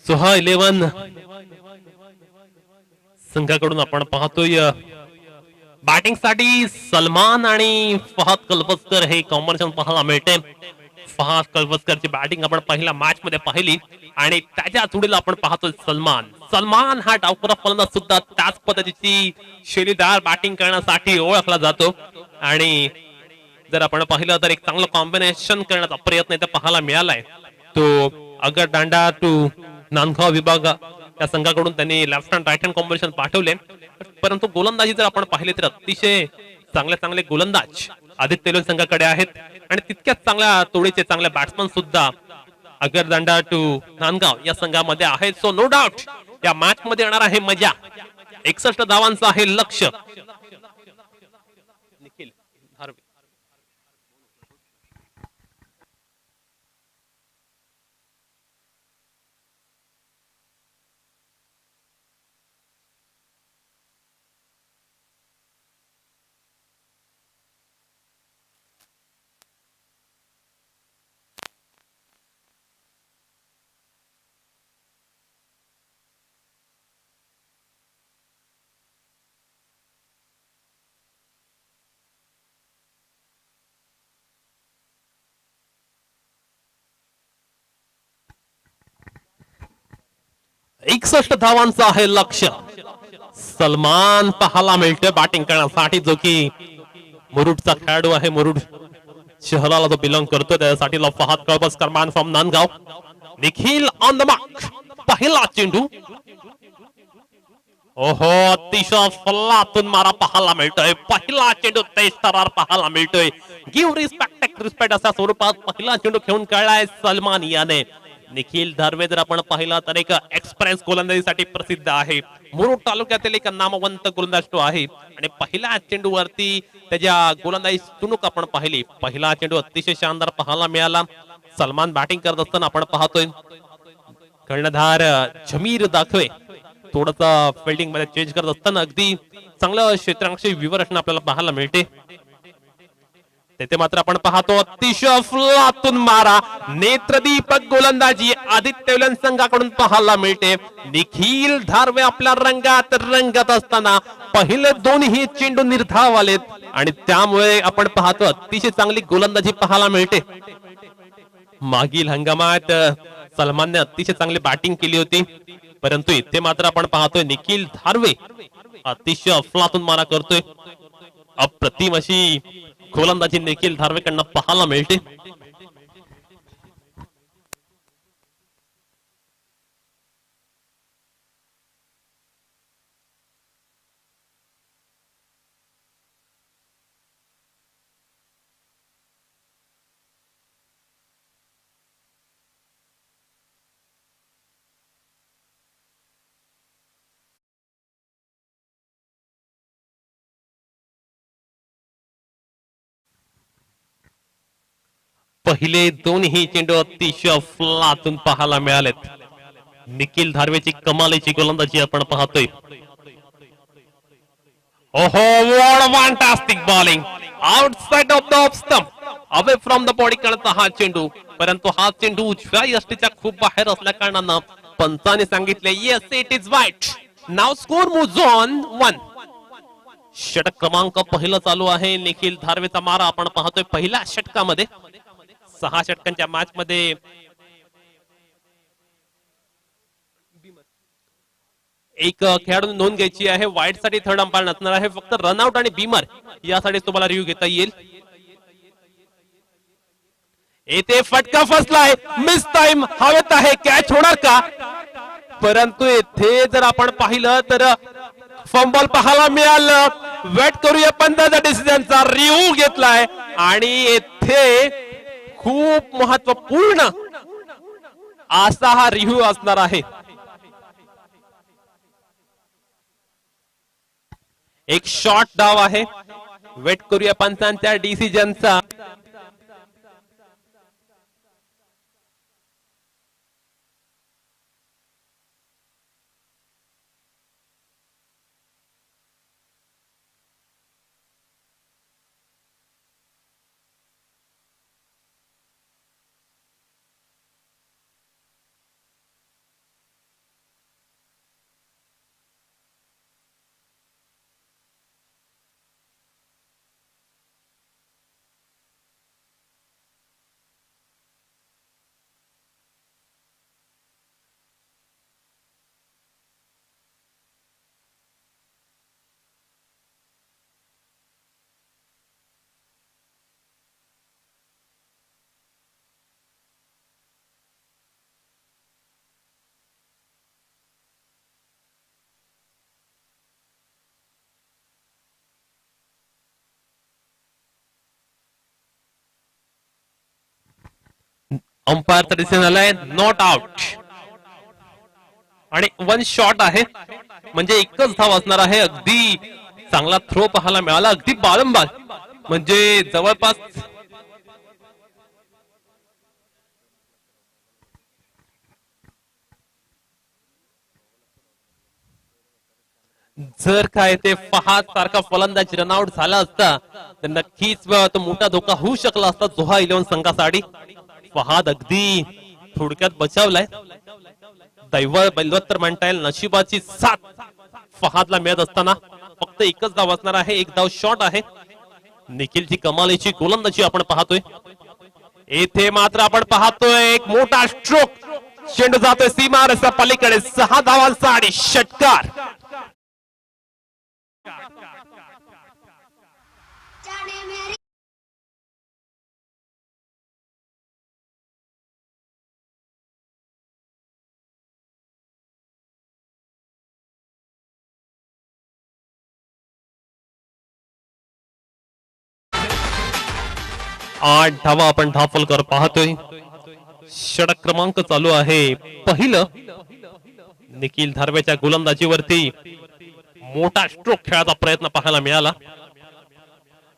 सोहा 11 संघाकडून आपण पाहतोय बॅटिंग साठी सलमान आणि फहद कल्पस्कर हे कॉम्बिनेशन पाहायला मिळते. फहद कल्पस्करची बॅटिंग आपण पहिल्या मॅच मध्ये पाहिली आणि त्याच्या जोडीला आपण पाहतोय सलमान हा डावखुरा फलंदाज सुद्धा त्याच पद्धतीची शैलीदार बॅटिंग करण्यासाठी ओळखला जातो आणि जर आपण पाहिलं तर एक चांगलं कॉम्बिनेशन करण्याचा प्रयत्न इथे पाहायला मिळालाय. तो अगर दांडा टू नांदगाव विभाग या संघाकडून त्यांनी left hand right hand combination पाठवले, परंतु गोलंदाजी जर आपण पाहिले तर अतिशय चांगले गोलंदाज आदित्य लोन संघाकडे आहेत आणि तितक्याच चांगल्या तोडीचे चांगले बॅट्समन सुद्धा अगरदांडा टू नांदगाव या संघामध्ये आहेत. सो नो डाऊट या मॅच मध्ये येणार आहे मजा. 61 धावांचं आहे लक्ष्य. निखिल धारवे 61 धावांचं आहे लक्ष्य. सलमान पाहायला मिळतोय बॅटिंग करण्यासाठी, जो की मुरुडचा खेळाडू आहे. मुरुड शहराला जो बिलॉंग करतो त्यासाठी Fahad Kalbaskar man from Nandgaon. Nikhil on the mark. पहिला चेंडू. ओहो, अतिशय फल्लातून मारा पाहायला मिळतोय. पहिला चेंडू तेजतरार पाहायला मिळतोय. गिव्ह रिस्पेक्ट टेक रिस्पेक्ट अशा स्वरूपात पहिला चेंडू खेळून कळलाय सलमान याने. निखिल धारवे जर आपण पाहिला तर एक एक्सप्रेस गोलंदाजीसाठी प्रसिद्ध आहे. मुरुड तालुक्यातील एक नामवंत गोलंदाज तो आहे आणि पहिल्या चेंडूवरती त्याच्या गोलंदाजी चुणूक आपण पाहिली. पहिला चेंडू अतिशय शानदार पाहायला मिळाला. सलमान बॅटिंग करत असताना आपण पाहतोय कर्णधार जमीर दाखवे थोडस फिल्डिंग मध्ये चेंज करत असताना अगदी चांगलं क्षेत्रांशी विवरण आपल्याला पाहायला मिळते. तेथे मात्र आपण पाहतो अतिशय फुलातून मारा नेत्रदीपक गोलंदाजी आदित्य विलन संघाकडून पाहायला मिळते. निखिल धारवे आपल्या रंगात रंगत असताना पहिले दोन्ही चेंडू निर्धाव आलेत आणि त्यामुळे आपण पाहतो अतिशय चांगली गोलंदाजी पाहायला मिळते. मागील हंगामात सलमानने अतिशय चांगली बॅटिंग केली होती, परंतु इथे मात्र आपण पाहतोय निखिल धारवे अतिशय अफलातून मारा करतोय. अप्रतिम अशी गोलंदाजी निखिल धारवेकडनं पाहायला मिळते. पहिले दोन्ही चेंडू अतिशय अफलातून पाहायला मिळालेत. निखिल धारवेची कमालीची गोलंदाजी आपण पाहतोय. ओहो, what fantastic bowling outside off the off stump away from the body करता हा चेंडू, परंतु हा चेंडू उजव्या यष्टीच्या खूप बाहेर असल्या कारणानं पंचाने सांगितले येस इट इज वाईट. नाव स्कोर मूव्स ऑन 1. षटक क्रमांक पहिलं चालू आहे. निखिल धारवेचा मारा आपण पाहतोय पहिल्या षटकामध्ये. 6 षटकांच्या मॅच मध्ये एक खेळाडू नोंद घ्यायची आहे. वाईट साठी थर्ड अंपायर नसणार आहे. फक्त रनआउट आणि बीमर यासाठी तुम्हाला रिव्ह्यू घेता येईल. येथे फटका फसलाय. मिस टाइम हवेत आहे. कॅच होणार का? परंतु येथे जर आपण पाहिलं तर फंबॉल पाहायला मिळालं. वेट करूया पंचाचा डिसिजनचा रिव्ह्यू घेतलाय आणि येथे खूप महत्वपूर्ण असा हा रिव्ह्यू असणार आहे. एक शॉर्ट डाव आहे. वेट करूया पंचांच्या डिसिजनचा. अंपायरचा डिसिजन आलाय नॉट आउट आणि 1 शॉट आहे म्हणजे एकच धाव असणार आहे. अगदी चांगला थ्रो पाहायला मिळाला अगदी बारंबार म्हणजे जवळपास जर काय ते फहाद सारखा फलंदाज रनआउट झाला असता तर नक्कीच तो मोठा धोका होऊ शकला असता जोहा 11 संघासाठी. फहाद अगदी थोडक्यात बचावलाय. बलवत्तर म्हणता येईल नशिबाची साथ फहादला मिळत असताना फक्त एकच धाव असणार आहे. एक धाव शॉट आहे. निखिलची कमालीची गोलंदाजी आपण पाहतोय. येथे मात्र आपण पाहतोय एक मोठा स्ट्रोक. चेंडू जातोय सीमा रस्त्या पलीकडे 6 धावांचा आणि षटकार. आठ धावा आपण धाफलकर पाहतोय. षटक क्रमांक चालू आहे पहिलं. निखिल धारवेच्या गोलंदाजीवरती मोठा स्ट्रोक खेळाचा प्रयत्न पाहायला मिळाला.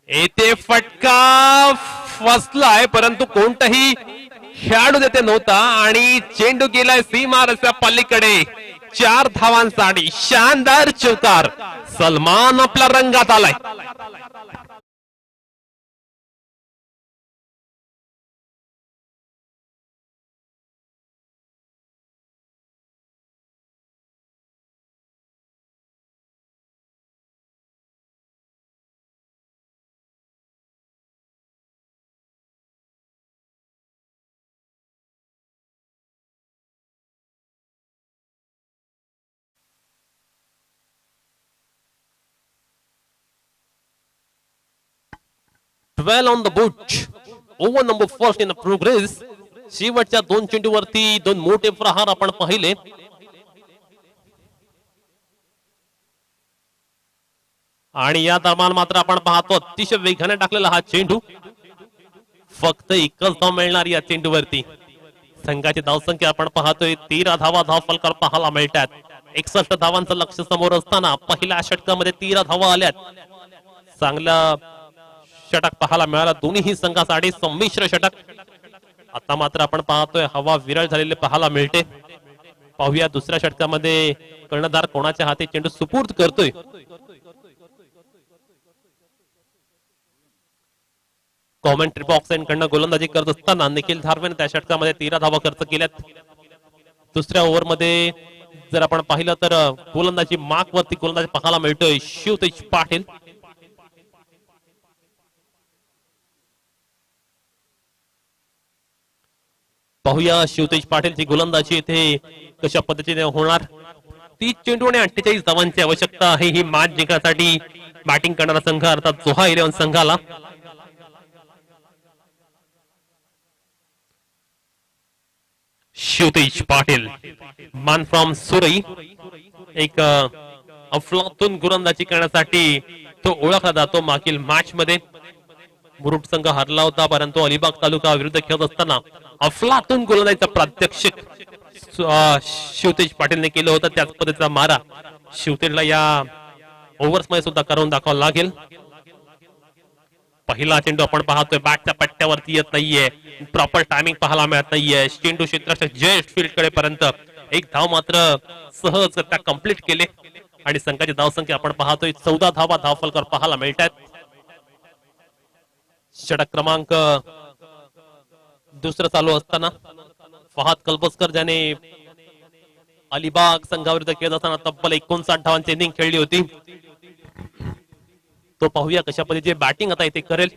येथे फटका फसलाय परंतु कोणताही खेळाडू देते नव्हता आणि चेंडू गेलाय सीमा रस्त्या पलीकडे. 4 धावांचा आणि शानदार चौकार. सलमान आपल्या रंगात आलाय. Well on the boot. Over number first in the progress. शेवटच्या 2 चेंडूवरती 2 मोठे प्रहार आपण पाहिले. आणि या दरम्यान मात्र आपण पाहतो अतिशय वेगाने टाकलेला हा चेंडू. फक्त एकच धाव मिळणार या चेंडूवरती. संघाची धावसंख्या आपण पाहतोय 13 धावा धावफलकार पाहायला मिळतात. 61 धावांचं लक्ष समोर असताना पहिल्या षटकामध्ये 13 धावा आल्यात. चांगला षटक पाहायला मिळाला दोन्ही संघासाठी संमिश्र षटक. आता मात्र आपण पाहतोय हवा विरळ झालेली पाहायला मिळते. पाहूया दुसऱ्या षटकामध्ये कर्णधार कोणाच्या हाती चेंडू सुपूर्द करतोय. कॉमेंट्री बॉक्स कडनं गोलंदाजी करत असताना निखिल धारवेने त्या षटकामध्ये 13 धावा खर्च केल्यात. दुसऱ्या ओव्हरमध्ये जर आपण पाहिलं तर गोलंदाजी मार्क वरती गोलंदाजी पाहायला मिळतोय शिवतेज पाटील. पाहूया शिवतेज पाटीलची गोलंदाजी इथे कशा पद्धतीने होणार. 30 चेंडू आणि 48 धावांची आवश्यकता आहे ही मॅच जिंकण्यासाठी. बॅटिंग करणारा संघ अर्थात जोहा 11 संघाला. शिवतेज पाटील मॅन फ्रॉम सुरई. एक अफलातून गोलंदाजी करण्यासाठी तो ओळखला जातो. मागील मॅच मध्ये मुरुड संघ हरला होता परंतु अलिबाग तालुका विरुद्ध खेळत असताना अफलातून गोलंदाजीचा प्रात्यक्षिक शिवतेज पाटीलने केलं होतं. त्याच पद्धतीचा मारा शिवतेजला या ओव्हर्स मध्ये सुद्धा करून दाखवावा लागेल. पहिला चेंडू आपण पाहतोय बॅटच्या पट्ट्यावरती येत नाहीये. प्रॉपर टायमिंग पाहायला मिळत नाहीये. चेंडू क्षेत्राच्या जस्ट फील्ड कडे पर्यंत एक धाव मात्र सहज त्या कंप्लीट केले आणि संघाची धावसंख्या आपण पाहतोय 14 धावा धावफलकर पाहायला मिळतात. षटक क्रमांक दुसरं चालू असताना फहाद कल्बस्कर ज्याने अलिबाग संघाविरुद्ध खेळत असताना तब्बल 59 धावांची इनिंग खेळली होती. तो पाहूया कशा पद्धतीची बॅटिंग आता इथे करेल.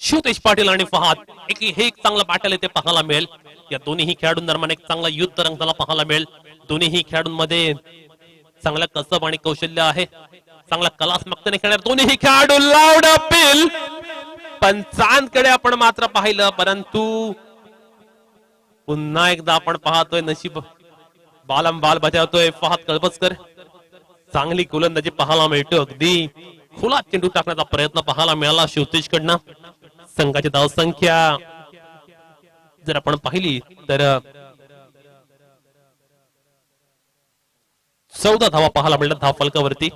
शिवतेज पाटील आणि फहाद हे एक चांगला बॅटल इथे पाहायला मिळेल. या दोन्ही खेळाडूंदरम्यान एक चांगला युद्ध रंगताना पाहायला मिळेल. दोन्ही खेळाडूंमध्ये चांगला कसब आणि कौशल्य आहे. चांगला कलात्मकतेने खेळणार दोन्ही खेळाडू. लाऊड अपील पंचांकडे आपण मात्र पाहिलं परंतु पुन्हा एकदा आपण पाहतोय नशीब बालम बाल बजावतोय फहाद कल्बस्कर. चांगली गोलंदाजी पाहायला मिळतो. अगदी खुला चेंडू टाकण्याचा प्रयत्न पाहायला मिळाला शिवतेज कडनं. संघाची धावसंख्या जर आपण पाहिली तर 14 धावा पाहायला मिळतात धाव फलकावरती.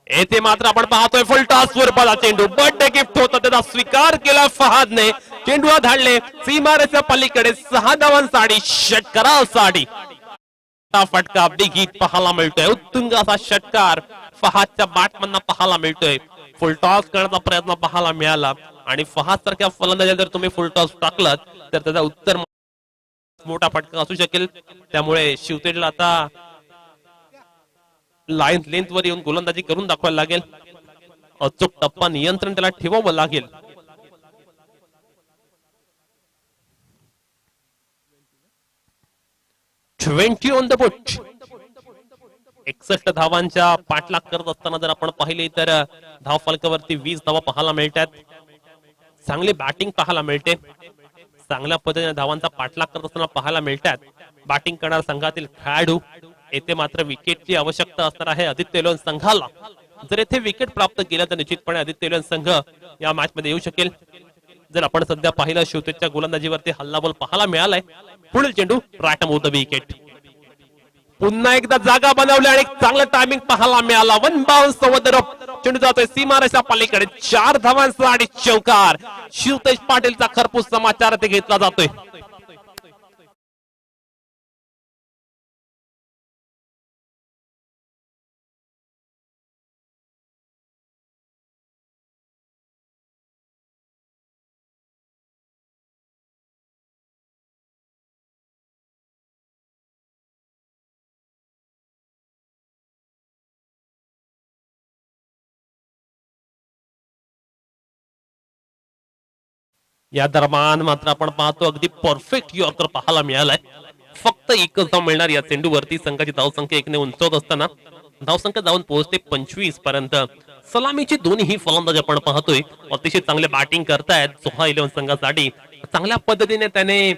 येथे मात्र आपण पाहतोय फुलटॉस स्वरूपाचा चेंडू, बर्थडे गिफ्ट होता त्याचा स्वीकार केला फहादने. चेंडूला धाडले सीमारेच्या पलीकडे 6 धावांसाठी षटकारासाठी. फटका बिग हिट पाहायला मिळतोय, उत्तुंग असा षटकार फहादच्या बॅटमॅनना पाहायला मिळतोय. फुलटॉस करण्याचा प्रयत्न पाहायला मिळाला आणि फहाद सारख्या फलंदाजाला जर तुम्ही फुलटॉस टाकलात तर त्याचा उत्तर मोठा फटका असू शकेल. त्यामुळे शिवतेजला आता लाईन लेंथ वर येऊन गोलंदाजी करून दाखवायला लागेल. अचूक टप्पा नियंत्रण त्याला ठेवावं लागेल. Twenty on the boot. 61 धावांच्या पाठलाग करत असताना जर आपण पाहिले तर धाव फलकावरती 20 धावा पाहायला मिळतात. चांगली बॅटिंग पाहायला मिळते, चांगल्या पद्धतीने धावांचा पाठलाग करत असताना पाहायला मिळतात बॅटिंग करणाऱ्या संघातील खेळाडू. येथे मात्र विकेटची आवश्यकता असणार आहे आदित्य एलोन संघाला. जर येथे विकेट प्राप्त केलं तर निश्चितपणे आदित्य एलोन संघ या मॅच मध्ये येऊ शकेल. जर आपण सध्या पाहिलं शिवतेजच्या गोलंदाजीवरती हल्लाबोल पाहायला मिळालाय. पुढील चेंडू राईट ऑफ द विकेट. पुन्हा एकदा जागा बनवली आणि चांगलं टायमिंग पाहायला मिळाला. वन बाउन्स चेंडू जातोय सीमारेषा पलीकडे 4 धावांसाठी चौकार. शिवतेज पाटीलचा खरपूस समाचार ते घेतला जातोय. या दरम्यान मात्र आपण पाहतो अगदी परफेक्ट यॉर्कर पाहायला मिळालाय. फक्त एकच धाव मिळणार या चेंडूवरती. संघाची धावसंख्या 1 ने उंचावत असताना धावसंख्या जाऊन पोहोचते 25 पर्यंत. सलामीची दोन्ही फलंदाज आपण पाहतोय अतिशय चांगले बॅटिंग करतायत. सोहा 11 संघासाठी चांगल्या पद्धतीने त्याने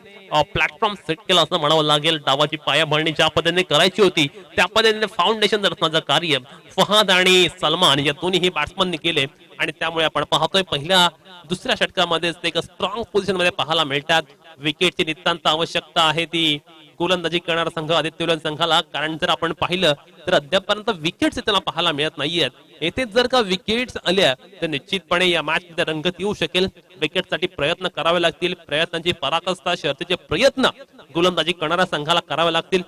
प्लॅटफॉर्म सेट केला असं म्हणावं लागेल. डावाची पायाभरणी ज्या पद्धतीने करायची होती त्या पद्धतीने फाउंडेशन रचण्याचं कार्य फहाद आणि सलमान या दोन्ही बॅट्समनने केले आणि त्यामुळे आपण पाहतोय पहिल्या दुसऱ्या षटकामध्ये एक स्ट्रॉंग पोझिशन मध्ये पाहायला मिळतात. विकेटची नितांत आवश्यकता आहे ती गोलंदाजी करणारा संघ आदित्य एलोन संघाला. कारण जर आपण पाहिलं तर अद्यापर्यंत विकेट्स त्यांना पाहायला मिळत नाहीयेत. येथे जर का विकेट्स आल्या तर निश्चितपणे या मॅच मध्ये रंगत येऊ शकेल. विकेटसाठी प्रयत्न करावे लागतील. प्रयत्नांची पराकाष्ठा शर्तीचे प्रयत्न गोलंदाजी करणाऱ्या संघाला करावे लागतील.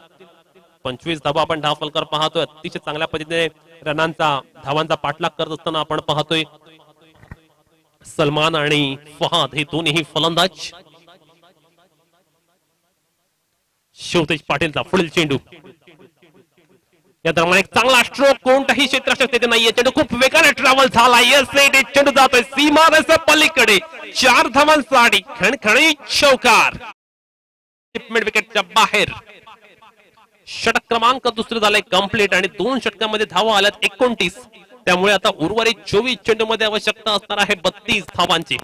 25 धावा आपण धाव फलकावर पाहतोय. अतिशय चांगल्या पद्धतीने रनांचा धावांचा पाठलाग करत असताना आपण पाहतोय सलमान आणि फहाद हे दोन्ही फलंदाज. शिवतेज पाटीलचा पुढील चेंडू. या दरम्यान एक चांगला स्ट्रोक, कोणताही क्षेत्रशक्ती नाहीये. चेंडू खूप वेगाने ट्रॅव्हल झाला. चेंडू जातोय सीमारेषेच्या पलीकडे 4 धावांसाठी खणखणीत चौकार. मिड विकेटच्या बाहेर. षटक क्रमांक दुसरे झाले कंप्लीट आणि 2 षटकांमध्ये धावा आल्यात 29. त्यामुळे आता उर्वरित 24 चेंडू मध्ये आवश्यकता असणार आहे 32 धावांची.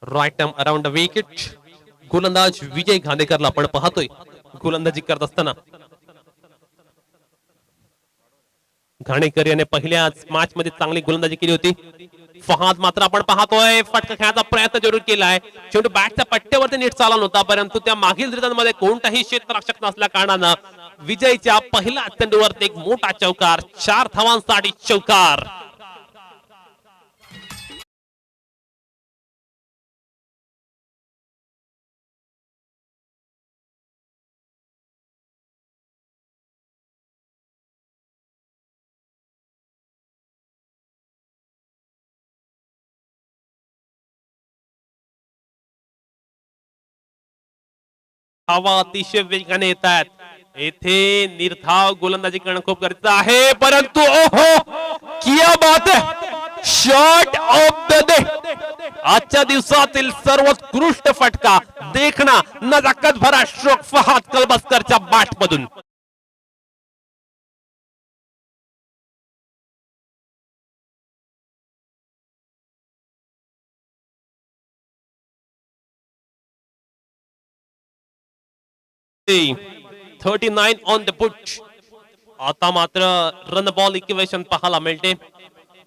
Right arm around the wicket. गोलंदाज विजय घाणेकरला आपण पाहतोय गोलंदाजी करत असताना. घाणेकर याने पहिल्याच मॅच मध्ये चांगली गोलंदाजी केली होती. फहाद मात्र आपण पाहतोय फटका खेळण्याचा प्रयत्न जरूर केलाय. शेवटी बॅटच्या पट्ट्यावरती नीट चालला नव्हता, परंतु त्या मागील रिटर्नमध्ये कोणताही क्षेत्ररक्षक नसल्या कारणानं विजयच्या पहिल्या चेंडूवरती एक मोठा चौकार, 4 धावांसाठी चौकार. हवा अतिशय वेगाने येत आहेत. येथे निर्धाव गोलंदाजी करणं खूप गरजेचं आहे, परंतु ओहो क्या बात है, शॉट ऑफ द डे. आजच्या दिवसातील सर्वोत्कृष्ट फटका, देखना नजाकत भरा स्ट्रोक फहाद कलबस्करच्या बॅट मधून. ते 39 ऑन द बुट. आता मात्र रन बॉल इक्वेशन पाहायला मिळते.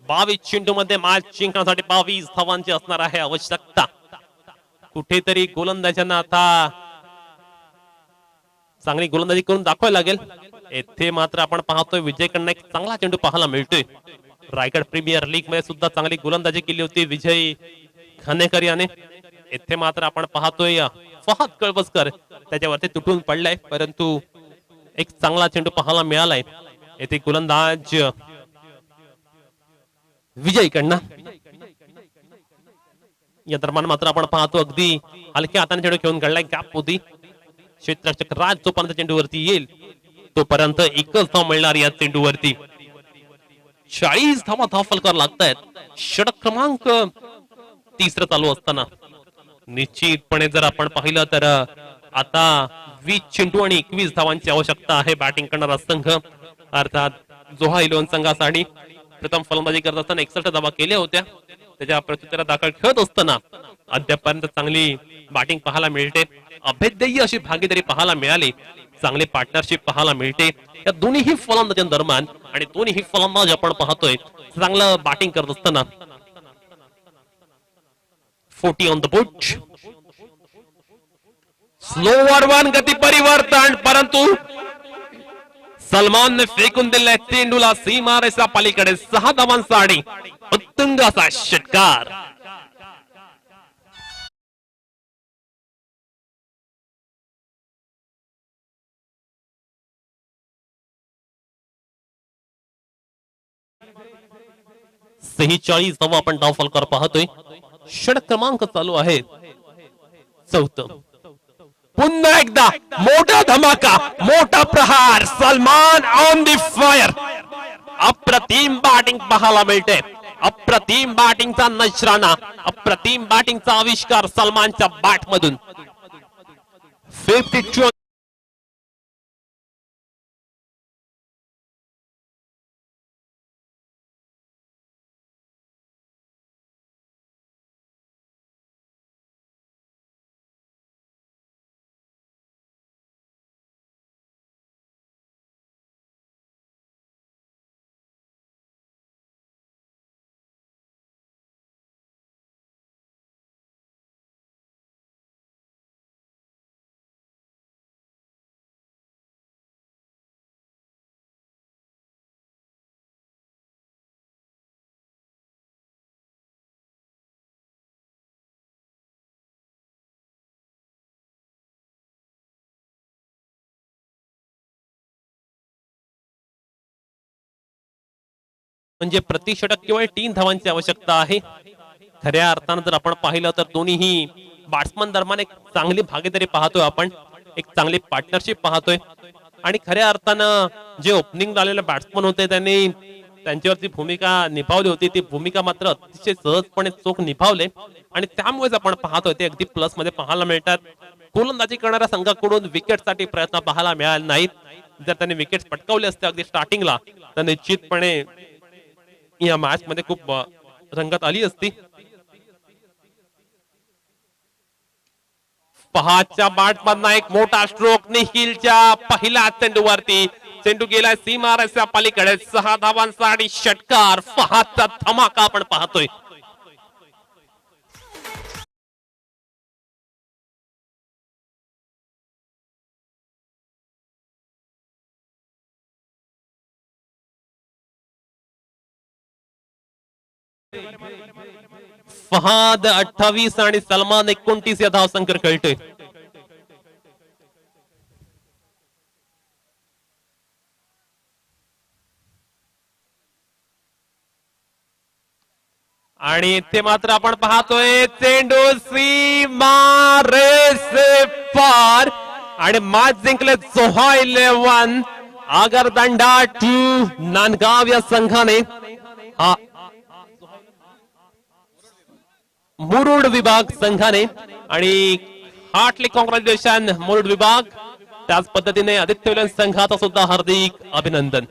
22 चेंडू मध्ये मॅच जिंकण्यासाठी 22 धावांची असणार आहे आवश्यकता. कुठेतरी गोलंदाजांना आता चांगली गोलंदाजी करून दाखवायला लागेल. येथे मात्र आपण पाहतोय विजयकडनं एक चांगला चेंडू पाहायला मिळतोय. रायगड प्रीमियर लीग मध्ये सुद्धा चांगली गोलंदाजी केली होती विजय घाणेकर याने. येथे मात्र आपण पाहतोय फहाद कळबसकर त्याच्यावरती तुटून पडलाय, परंतु एक चांगला चेंडू पाहायला मिळालाय. येथे गोलंदाज विजयकडनं. या दरम्यान मात्र आपण पाहतो अगदी हलक्या हाताने चेंडू खेळून काढलाय. गॅप होती. क्षेत्ररक्षक राज जोपर्यंत चेंडूवरती येईल तोपर्यंत एकच धाव मिळणार या चेंडूवरती. 40 धावा धावफलकावर लागतायत. षटक क्रमांक 3 चालू असताना निश्चितपणे जर आपण पाहिलं तर आता 20 चेंडू आणि 21 धावांची आवश्यकता आहे बॅटिंग करणारा संघ, अर्थात जोहा इलेव्हन संघासाठी. प्रथम फलंदाजी करत असताना 61 धावा केल्या होत्या. त्याच्या प्रत्युत्तरात दाखल खेळत असताना अद्यापर्यंत चांगली बॅटिंग पाहायला मिळते. अभेद्य अशी भागीदारी पाहायला मिळाली. चांगली पार्टनरशिप पाहायला मिळते या दोन्ही फलंदाजांदरम्यान. आणि दोन्ही फलंदाज आपण पाहतोय चांगलं बॅटिंग करत असताना. 40 on the boot. Slower one गती परिवर्तन, परंतु सलमानने फेकून दिलाय चेंडूला सीमारेषा पलीकडे. 6 धावांसाठी उत्तुंग असा षटकार. सेहेचाळीस धावा आपण धावफलकावर पाहतोय. षटक क्रमांक चालू आहे 4. पुन्हा एकदा मोठा धमाका, मोठा प्रहार. Salman on the fire. अप्रतिम बॅटिंग पाहायला मिळते. अप्रतिम बॅटिंगचा नजराणा, अप्रतिम बॅटिंगचा आविष्कार सलमानच्या बॅट मधून. 52 म्हणजे प्रति षटक केवळ 3 धावांची आवश्यकता आहे. खऱ्या अर्थानं जर आपण पाहिलं तर दोन्ही बॅट्समन दरम्यान एक चांगली भागीदारी पाहतोय आपण. एक चांगली पार्टनरशिप पाहतोय. आणि खऱ्या अर्थानं जे ओपनिंग झालेले बॅट्समन होते त्यांनी त्यांच्यावरती भूमिका निभावली होती. ती भूमिका मात्र अतिशय सहजपणे चोख निभावले आणि त्यामुळेच आपण पाहतोय ते अगदी प्लस मध्ये पाहायला मिळतात. गोलंदाजी करणाऱ्या संघाकडून विकेटसाठी प्रयत्न पाहायला मिळाले नाहीत. जर त्यांनी विकेट पटकावले असते अगदी स्टार्टिंगला तर निश्चितपणे या मॅच मध्ये खूप रंगत आली असती. फहादच्या बॅटमधनं एक मोठा स्ट्रोक निखिलच्या पहिल्या चेंडूवरती. चेंडू गेलाय सीमारेषा पलीकडे 6 धावांचा आणि षटकार फहादचा धमाका आपण पाहतोय. फहाद 28 आणि सलमान 29 या धावसंख्येवर खेळतोय. आणि इथे मात्र आपण पाहतोय चेंडू सीमारेषे पार आणि मॅच जिंकले जोहा 11 आगरदंडा 2 नांदगाव या संघाने. हा मुरुड विभाग संघाने आणि हार्टली कॉंग्रॅच्युलेशन मुरुड विभाग. त्याच पद्धतीने आदित्य विलन संघाचा सुद्धा हार्दिक अभिनंदन.